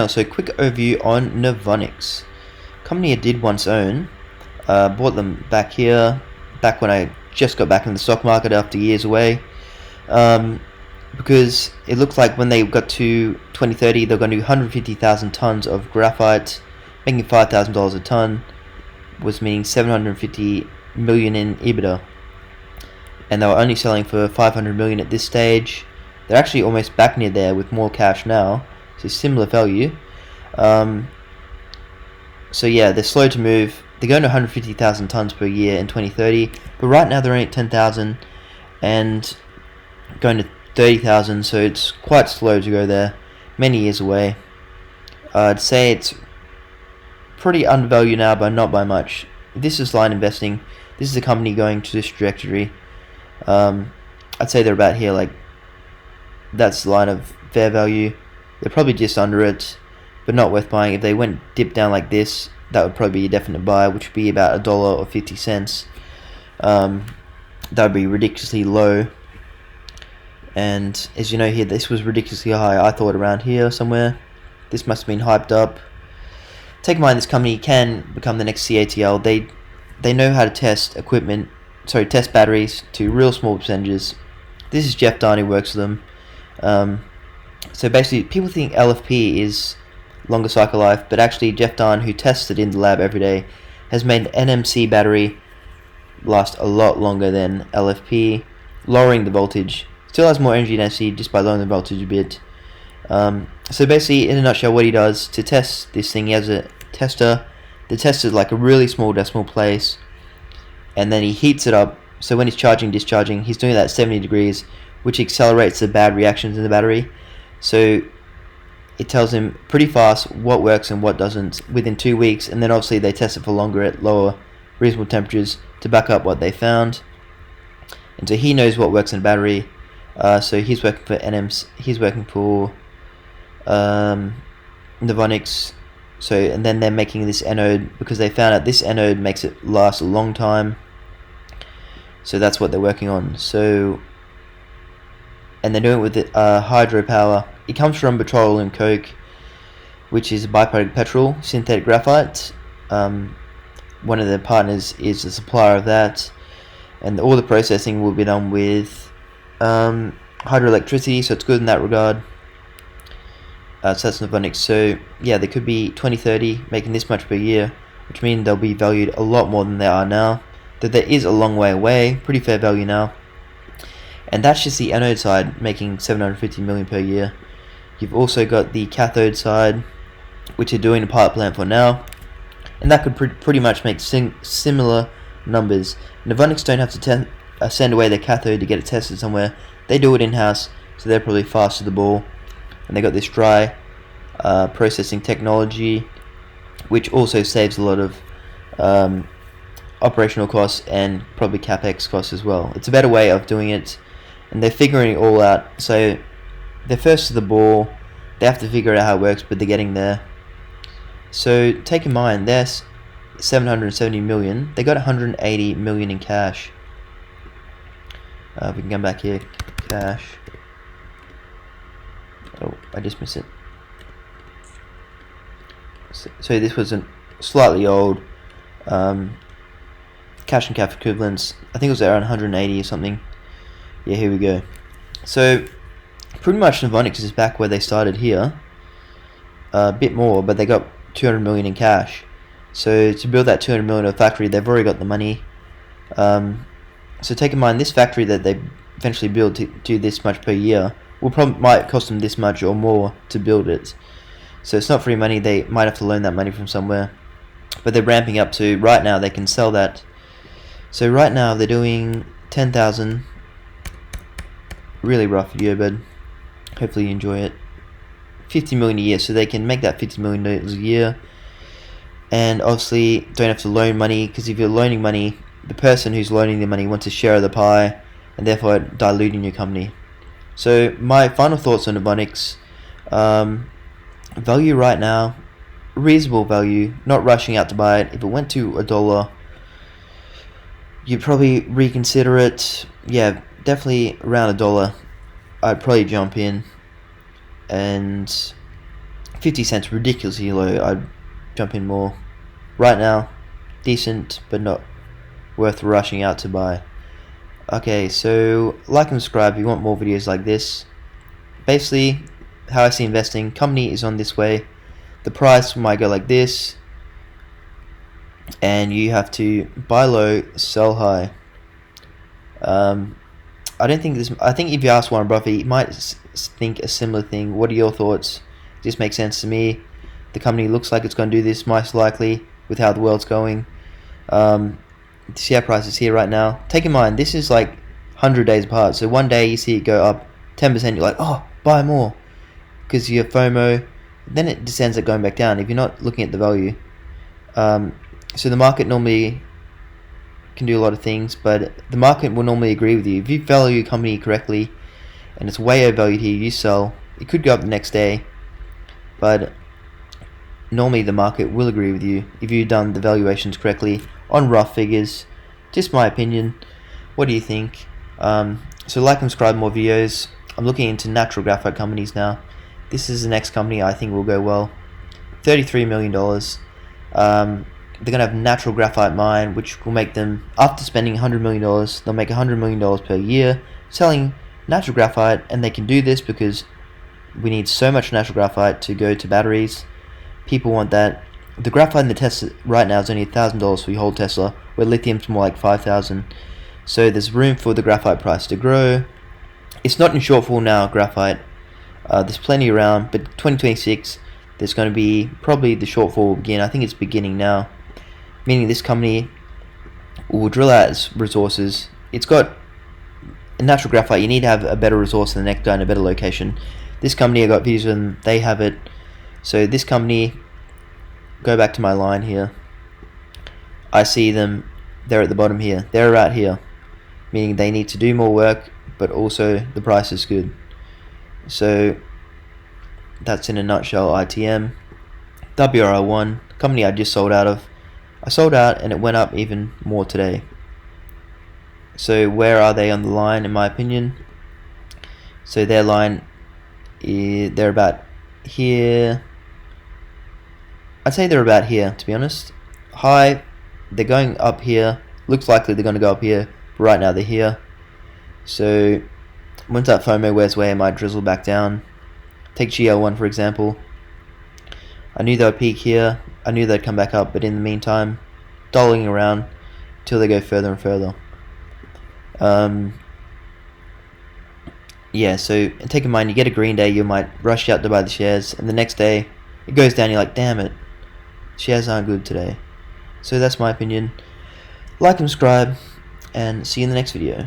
So quick overview on Novonix. Company I did once own. Bought them back when I just got back in the stock market after years away. Because it looked like when they got to 2030, they're going to do 150,000 tons of graphite, making $5,000 a ton, was meaning 750 million in EBITDA. And they were only selling for 500 million at this stage. They're actually almost back near there with more cash now, so similar value. So yeah, they're slow to move. They're going to 150,000 tons per year in 2030, but right now they're only at 10,000 and going to 30,000, so it's quite slow to go there, many years away. I'd say it's pretty undervalued now, but not by much. This is line investing. This is a company going to this trajectory. I'd say they're about here, like that's the line of fair value. They're probably just under it, but not worth buying. If they went dip down like this, that would probably be a definite buy, which would be about $1 or 50 cents. That would be ridiculously low. And as you know here, this was ridiculously high. I thought around here somewhere. This must have been hyped up. Take in mind, this company can become the next CATL. They know how to test test batteries to real small percentages. This is Jeff Dahn who works with them. So basically, people think LFP is longer cycle life, but actually Jeff Dahn, who tests it in the lab every day, has made an NMC battery last a lot longer than LFP, lowering the voltage. Still has more energy density just by lowering the voltage a bit. So basically, in a nutshell, what he does to test this thing, he has a tester. The tester is like a really small decimal place, and then he heats it up. So when he's charging, discharging, he's doing that at 70 degrees, which accelerates the bad reactions in the battery. So it tells him pretty fast what works and what doesn't within 2 weeks, and then obviously they test it for longer at lower reasonable temperatures to back up what they found. And so he knows what works in a battery. So he's working for NMs. He's working for Novonix. So and then they're making this anode because they found out this anode makes it last a long time. So that's what they're working on. So and they're doing it with hydropower. It comes from petroleum coke, which is a byproduct of petrol, synthetic graphite. One of their partners is the supplier of that, and all the processing will be done with hydroelectricity, so it's good in that regard. So that's Novonix. So yeah, they could be 2030 making this much per year, which means they'll be valued a lot more than they are now. That there is a long way away, pretty fair value now. And that's just the anode side, making 750 million per year. You've also got the cathode side, which are doing a pilot plant for now, and that could pretty much make similar numbers. Novonix don't have to send away their cathode to get it tested somewhere. They do it in-house, so they're probably fast to the ball. And they got this dry processing technology, which also saves a lot of operational costs and probably capex costs as well. It's a better way of doing it, and they're figuring it all out. So they're first to the ball. They have to figure out how it works, but they're getting there. So take in mind, they're 770 million. They got 180 million in cash. We can come back here. Cash. Oh, I just missed it. So this was a slightly old cash and cash equivalents. I think it was around 180 or something. Yeah, here we go. So pretty much Novonix is back where they started here. A bit more, but they got 200 million in cash. So to build that 200 million factory, they've already got the money. So take in mind, this factory that they eventually build to do this much per year might cost them this much or more to build it. So it's not free money. They might have to loan that money from somewhere. But they're ramping up to, right now they can sell that. So right now they're doing 10,000. Really rough video, but hopefully you enjoy it. 50 million a year, so they can make that $50 million a year. And obviously don't have to loan money, because if you're loaning money, the person who's loaning the money wants a share of the pie, and therefore diluting your company. So my final thoughts on Novonix. Value right now, reasonable value, not rushing out to buy it. If it went to $1, you'd probably reconsider it. Yeah, definitely around $1, I'd probably jump in and 50 cents ridiculously low. I'd jump in more. Right now, decent, but not worth rushing out to buy. Okay, so like and subscribe if you want more videos like this. Basically, how I see investing, company is on this way. The price might go like this, and you have to buy low, sell high. I don't think this. I think if you ask Warren Buffett, he might think a similar thing. What are your thoughts? This makes sense to me. The company looks like it's going to do this, most likely, with how the world's going. The share price is here right now. Take in mind, this is like 100 days apart. So one day you see it go up 10%, you're like, oh, buy more, because you have FOMO. Then it descends at going back down if you're not looking at the value. So the market normally can do a lot of things, but the market will normally agree with you. If you value your company correctly and it's way overvalued here, you sell. It could go up the next day, but normally the market will agree with you if you've done the valuations correctly on rough figures. Just my opinion. What do you think? So like and subscribe more videos. I'm looking into natural graphite companies now. This is the next company I think will go well. $33 million. They're going to have natural graphite mine, which will make them, after spending $100 million, they'll make $100 million per year selling natural graphite. And they can do this because we need so much natural graphite to go to batteries. People want that. The graphite in the Tesla right now is only $1,000 for your whole Tesla, where lithium's more like $5,000. So there's room for the graphite price to grow. It's not in shortfall now, graphite. There's plenty around, but 2026 there's going to be probably the shortfall will begin. I think it's beginning now, meaning this company will drill out its resources. It's got a natural graphite. You need to have a better resource than the next guy in a better location. This company, I got videos with them, they have it. So this company, go back to my line here, I see them, they're at the bottom here, they're right here, meaning they need to do more work, but also the price is good. So that's in a nutshell ITM. WRL1, company I just sold out of. I sold out and it went up even more today. So where are they on the line in my opinion? So their line is, they're about here. I'd say they're about here, to be honest. High, they're going up here. Looks likely they're going to go up here, but right now they're here. So once that FOMO wears away, I might drizzle back down. Take GL1 for example. I knew they would peak here. I knew they'd come back up, but in the meantime, dolling around till they go further and further. Yeah, so take in mind, you get a green day, you might rush out to buy the shares, and the next day it goes down, you're like, damn it, shares aren't good today. So that's my opinion. Like and subscribe, and see you in the next video.